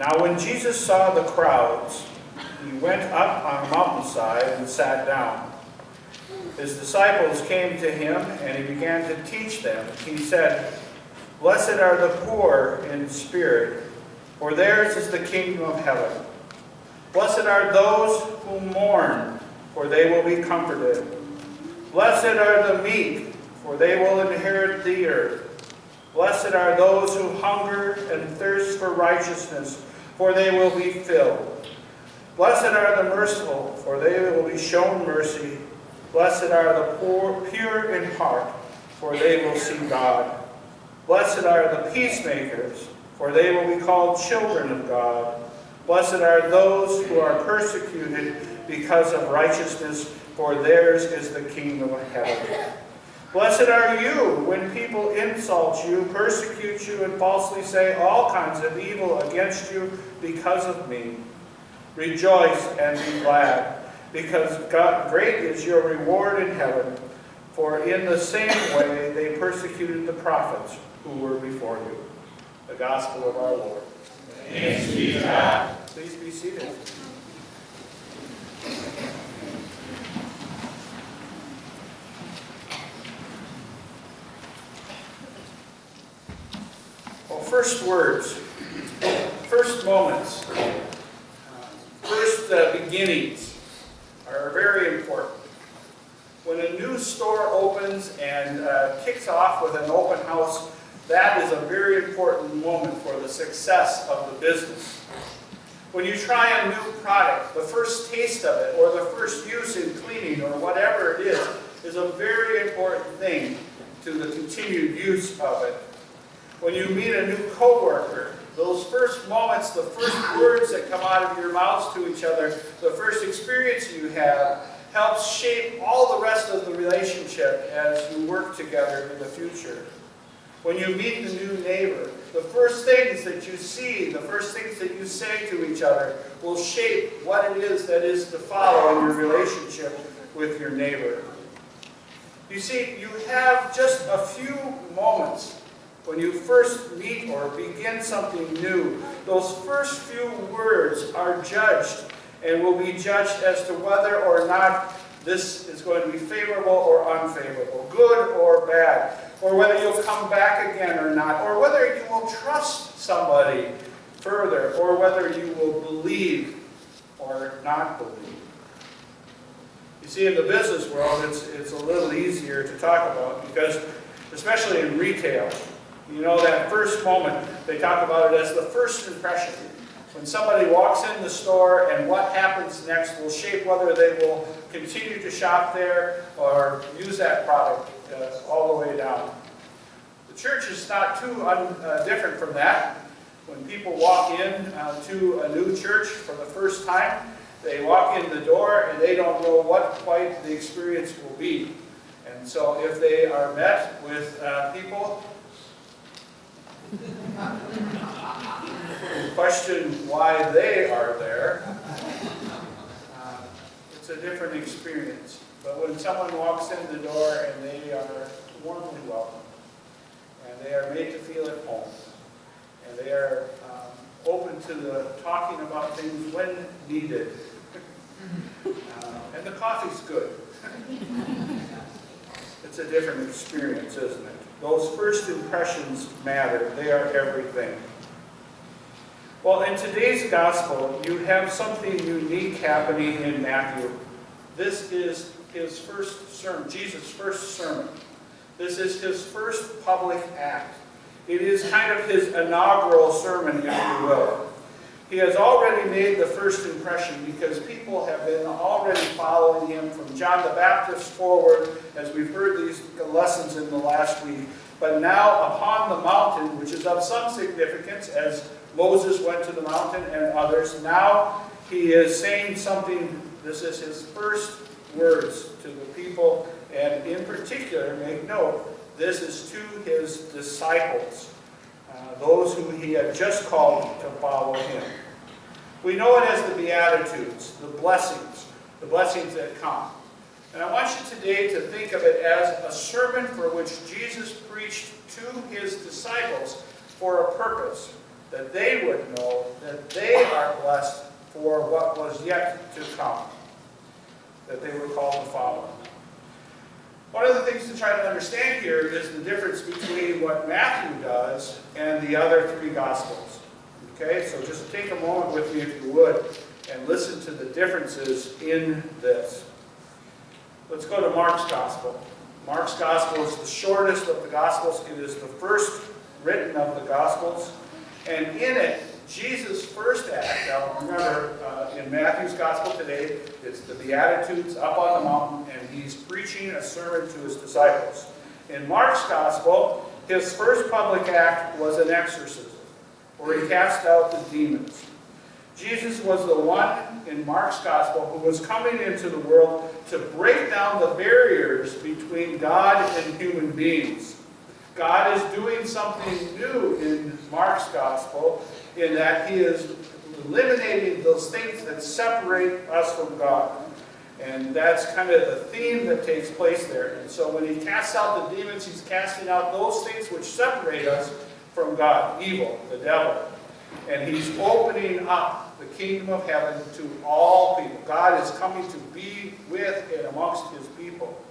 Now when Jesus saw the crowds, he went up on a mountainside and sat down. His disciples came to him, and he began to teach them. He said, "Blessed are the poor in spirit, for theirs is the kingdom of heaven. Blessed are those who mourn, for they will be comforted. Blessed are the meek, for they will inherit the earth. Blessed are those who hunger and thirst for righteousness, for they will be filled. Blessed are the merciful, for they will be shown mercy. Blessed are the pure in heart, for they will see God. Blessed are the peacemakers, for they will be called children of God. Blessed are those who are persecuted because of righteousness, for theirs is the kingdom of heaven. Blessed are you when people insult you, persecute you, and falsely say all kinds of evil against you because of me. Rejoice and be glad, because great is your reward in heaven. For in the same way they persecuted the prophets who were before you." The gospel of our Lord. Thanks be to God. Please be seated. Well, first words, first moments, first beginnings are very important. When a new store opens and kicks off with an open house, that is a very important moment for the success of the business. When you try a new product, the first taste of it, or the first use in cleaning, or whatever it is a very important thing to the continued use of it. When you meet a new coworker, those first moments, the first words that come out of your mouths to each other, the first experience you have, helps shape all the rest of the relationship as you work together in the future. When you meet the new neighbor, the first things that you see, the first things that you say to each other will shape what it is that is to follow in your relationship with your neighbor. You see, you have just a few moments when you first meet or begin something new. Those first few words are judged and will be judged as to whether or not this is going to be favorable or unfavorable, good or bad, or whether you'll come back again or not, or whether you will trust somebody further, or whether you will believe or not believe. You see, in the business world, it's a little easier to talk about because, especially in retail, you know, that first moment, they talk about it as the first impression. When somebody walks in the store and what happens next will shape whether they will continue to shop there or use that product all the way down. The church is not too different from that. When people walk in to a new church for the first time, they walk in the door and they don't know what quite the experience will be. And so if they are met with people who question why they are there, it's a different experience. But when someone walks in the door and they are warmly welcomed, and they are made to feel at home, and they are open to the talking about things when needed, and the coffee's good, it's a different experience, isn't it? Those first impressions matter. They are everything. Well, in today's gospel, you have something unique happening in Matthew. This is his first sermon, Jesus' first sermon. This is his first public act. It is kind of his inaugural sermon, if you will. He has already made the first impression because people have been already following him from John the Baptist forward, as we've heard these lessons in the last week. But now upon the mountain, which is of some significance, as Moses went to the mountain and others, now he is saying something. This is his first words to the people, and in particular, make note, this is to his disciples, those who he had just called to follow him. We know it as the Beatitudes, the blessings that come. And I want you today to think of it as a sermon for which Jesus preached to his disciples for a purpose. that they would know that they are blessed for what was yet to come, that they were called to follow. One of the things to try to understand here is the difference between what Matthew does and the other three Gospels. Okay, so just take a moment with me, if you would, and listen to the differences in this. Let's go to Mark's Gospel. Mark's Gospel is the shortest of the Gospels. It is the first written of the Gospels. And in it, Jesus' first act, now remember, in Matthew's Gospel today, it's the Beatitudes up on the mountain, and he's preaching a sermon to his disciples. In Mark's Gospel, his first public act was an exorcism, where he cast out the demons. Jesus was the one in Mark's Gospel who was coming into the world to break down the barriers between God and human beings. God is doing something new in Mark's Gospel in that he is eliminating those things that separate us from God. And that's kind of the theme that takes place there. And so when he casts out the demons, he's casting out those things which separate us from God, evil, the devil. And he's opening up the kingdom of heaven to all people. God is coming to be with and amongst his people.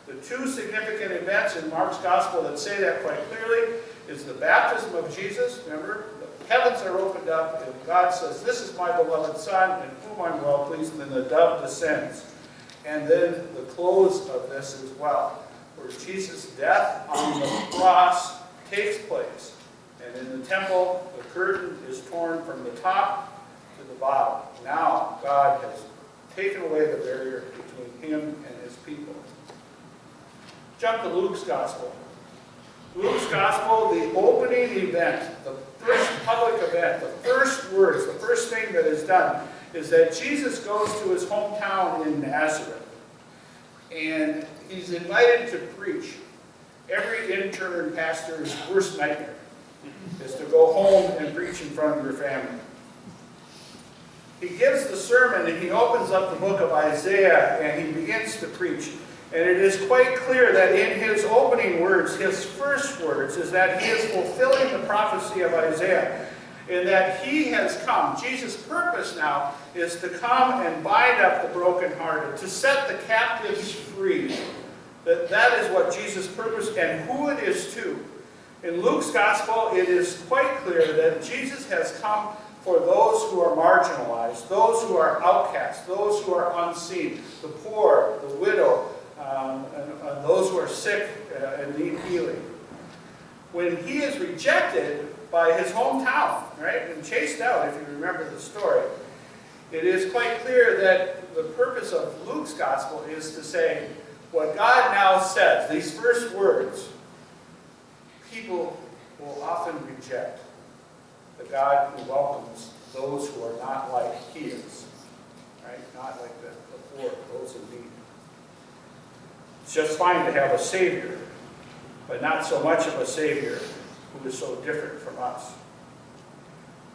The two significant events in Mark's Gospel that say that quite clearly is the baptism of Jesus. Remember, the heavens are opened up and God says, "This is my beloved Son, in whom I'm well pleased," and then the dove descends. And then the close of this as well, where Jesus' death on the cross takes place. And in the temple, the curtain is torn from the top to the bottom. Now God has taken away the barrier between him and his people. Jump to Luke's Gospel. Luke's Gospel, the opening event, the first public event, the first words, the first thing that is done is that Jesus goes to his hometown in Nazareth. And he's invited to preach. Every intern pastor's worst nightmare is to go home and preach in front of your family. He gives the sermon and he opens up the book of Isaiah and he begins to preach. And it is quite clear that in his opening words, his first words, is that he is fulfilling the prophecy of Isaiah. In that he has come. Jesus' purpose now is to come and bind up the brokenhearted, to set the captives free. That is what Jesus' purpose and who it is to. In Luke's Gospel, it is quite clear that Jesus has come for those who are marginalized, those who are outcast, those who are unseen, the poor, the widow, and those who are sick and need healing. When he is rejected by his hometown, right, and chased out, if you remember the story, it is quite clear that the purpose of Luke's Gospel is to say what God now says, these first words, people will often reject the God who welcomes those who are not like he is, right? Not like the poor, those in need. It's just fine to have a Savior, but not so much of a Savior who is so different from us.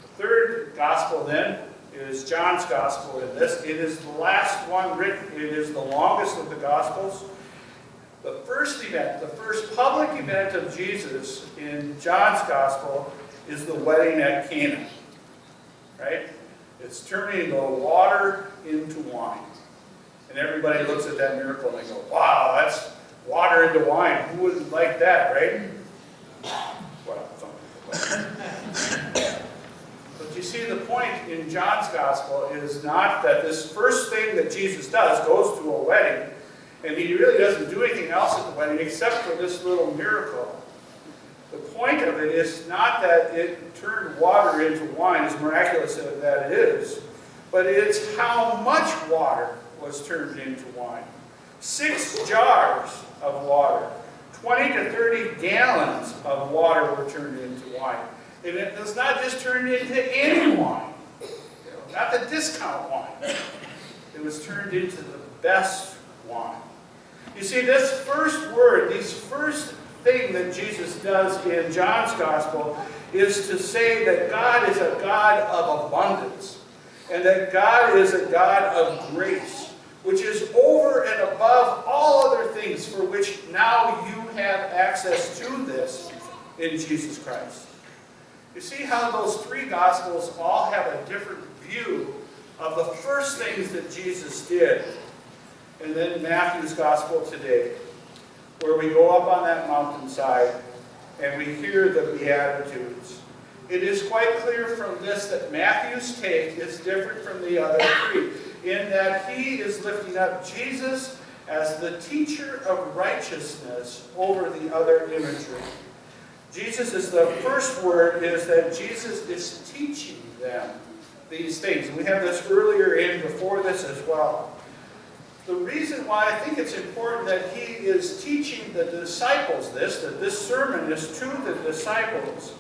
The third Gospel then is John's Gospel in this. It is the last one written. It is the longest of the Gospels. The first event, the first public event of Jesus in John's Gospel is the wedding at Cana, right? It's turning the water into wine. And everybody looks at that miracle and they go, wow, that's water into wine. Who wouldn't like that, right? Well, some people like. But you see, the point in John's Gospel is not that this first thing that Jesus does goes to a wedding, and he really doesn't do anything else at the wedding except for this little miracle. The point of it is not that it turned water into wine, as miraculous as that it is, but it's how much water was turned into wine. 6 jars of water, 20 to 30 gallons of water were turned into wine. And it was not just turned into any wine, not the discount wine. It was turned into the best wine. You see, this first word, this first thing that Jesus does in John's Gospel is to say that God is a God of abundance and that God is a God of grace, which is over and above all other things for which now you have access to this in Jesus Christ. You see how those three Gospels all have a different view of the first things that Jesus did. And then Matthew's Gospel today, where we go up on that mountainside and we hear the Beatitudes. It is quite clear from this that Matthew's take is different from the other three, in that he is lifting up Jesus as the teacher of righteousness over the other imagery. Jesus is the first word is that Jesus is teaching them these things. And we have this earlier in before this as well. The reason why I think it's important that he is teaching the disciples this, that this sermon is to the disciples,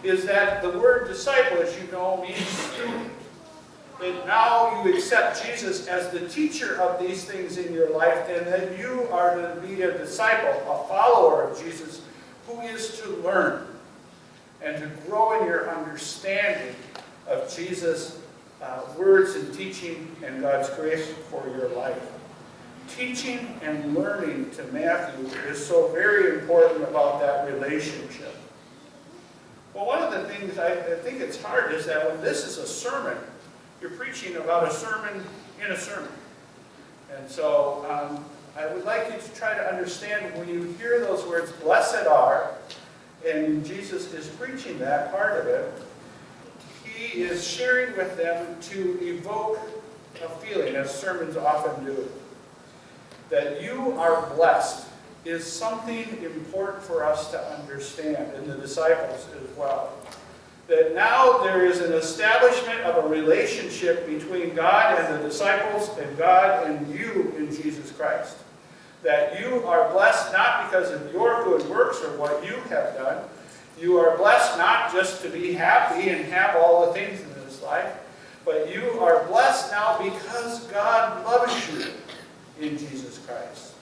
is that the word disciple, as you know, means student. That now you accept Jesus as the teacher of these things in your life, and that you are to be a disciple, a follower of Jesus, who is to learn and to grow in your understanding of Jesus' words and teaching and God's grace for your life. Teaching and learning to Matthew is so very important about that relationship. Well, one of the things I think it's hard is that when this is a sermon, you're preaching about a sermon in a sermon. And so I would like you to try to understand when you hear those words, blessed are, and Jesus is preaching that part of it, he is sharing with them to evoke a feeling, as sermons often do. That you are blessed is something important for us to understand, and the disciples as well. That now there is an establishment of a relationship between God and the disciples and God and you in Jesus Christ. That you are blessed not because of your good works or what you have done. You are blessed not just to be happy and have all the things in this life, but you are blessed now because God loves you in Jesus Christ.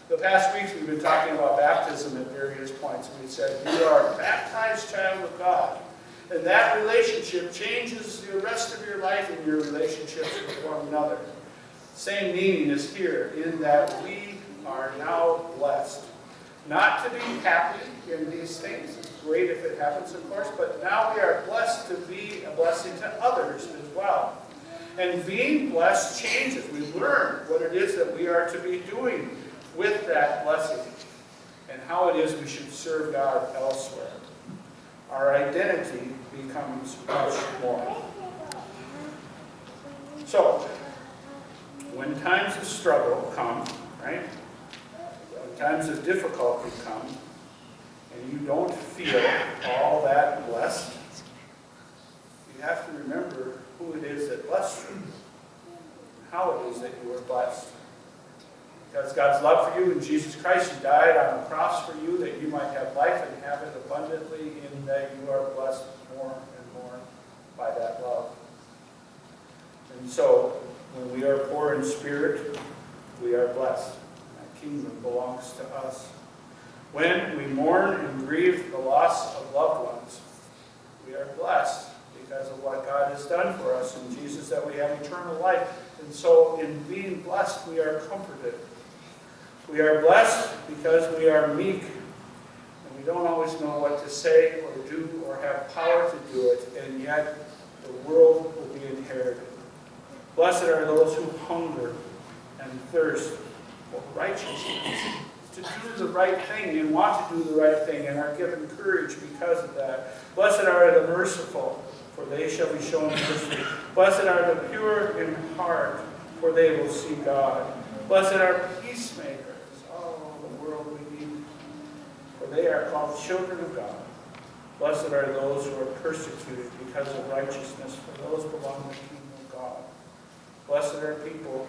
The past weeks we've been talking about baptism at various points, and we said you are a baptized child of God. And that relationship changes the rest of your life and your relationships with one another. Same meaning is here, in that we are now blessed. Not to be happy in these things. It's great if it happens, of course, but now we are blessed to be a blessing to others as well. And being blessed changes. We learn what it is that we are to be doing with that blessing and how it is we should serve God elsewhere. Our identity becomes much more. So, when times of struggle come, right? When times of difficulty come, and you don't feel all that blessed, you have to remember who it is that blessed you, and how it is that you are blessed. Because God's love for you in Jesus Christ, who died on the cross for you, that you might have life and have it abundantly, in that you are blessed more and more by that love. And so, when we are poor in spirit, we are blessed. That kingdom belongs to us. When we mourn and grieve the loss of loved ones, we are blessed because of what God has done for us in Jesus, that we have eternal life. And so, in being blessed, we are comforted. We are blessed because we are meek, and we don't always know what to say or do or have power to do it, and yet the world will be inherited. Blessed are those who hunger and thirst for righteousness, to do the right thing and want to do the right thing and are given courage because of that. Blessed are the merciful, for they shall be shown mercy. Blessed are the pure in heart, for they will see God. Blessed are peacemakers. Oh, the world we need. For they are called children of God. Blessed are those who are persecuted because of righteousness, for those belong to the kingdom of God. Blessed are people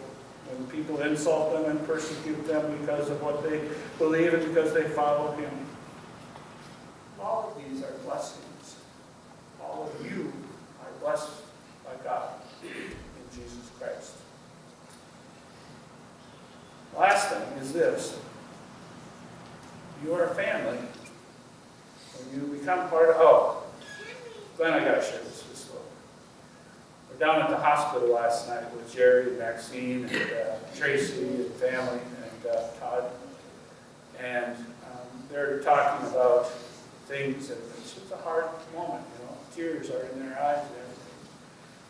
when people insult them and persecute them because of what they believe and because they follow Him. All of these are blessings. All of you are blessed by God in Jesus Christ. Last thing is this. You are a family. When you become part of... Glenn, I got to share this just a little. We're down at the hospital last night with Jerry and Maxine and Tracy and family and Todd. And they're talking about things, and it's just a hard moment, you know. tears are in their eyes and everything.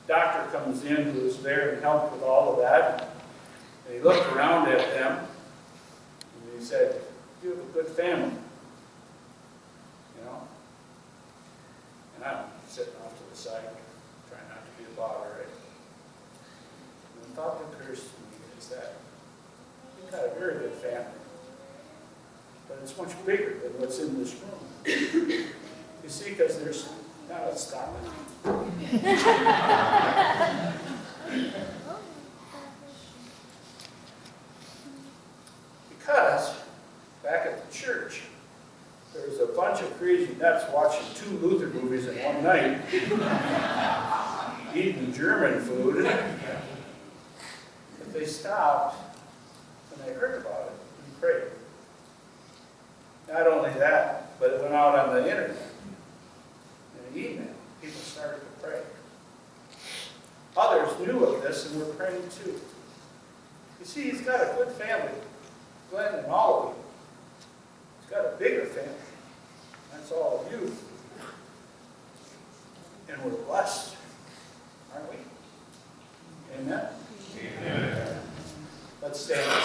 Doctor comes in who was there and helped with all of that. And he looked around at them and he said, "You have a good family." You know? And I'm sitting off to the side, trying not to be a bother, right? And the thought that occurs to me is that you've got a very good family. But it's much bigger than what's in this room. You see, because there's... Now let's stop it. Because back at the church, there was a bunch of crazy nuts watching 2 Lutheran movies in one night, eating German food. But they stopped when they heard about it and prayed. Not only that, but it went out on the internet. In an email, people started to pray. Others knew of this and were praying too. You see, he's got a good family. Glenn and all of you. He's got a bigger family. That's all of you. And we're blessed, aren't we? Amen? Amen. Let's stand.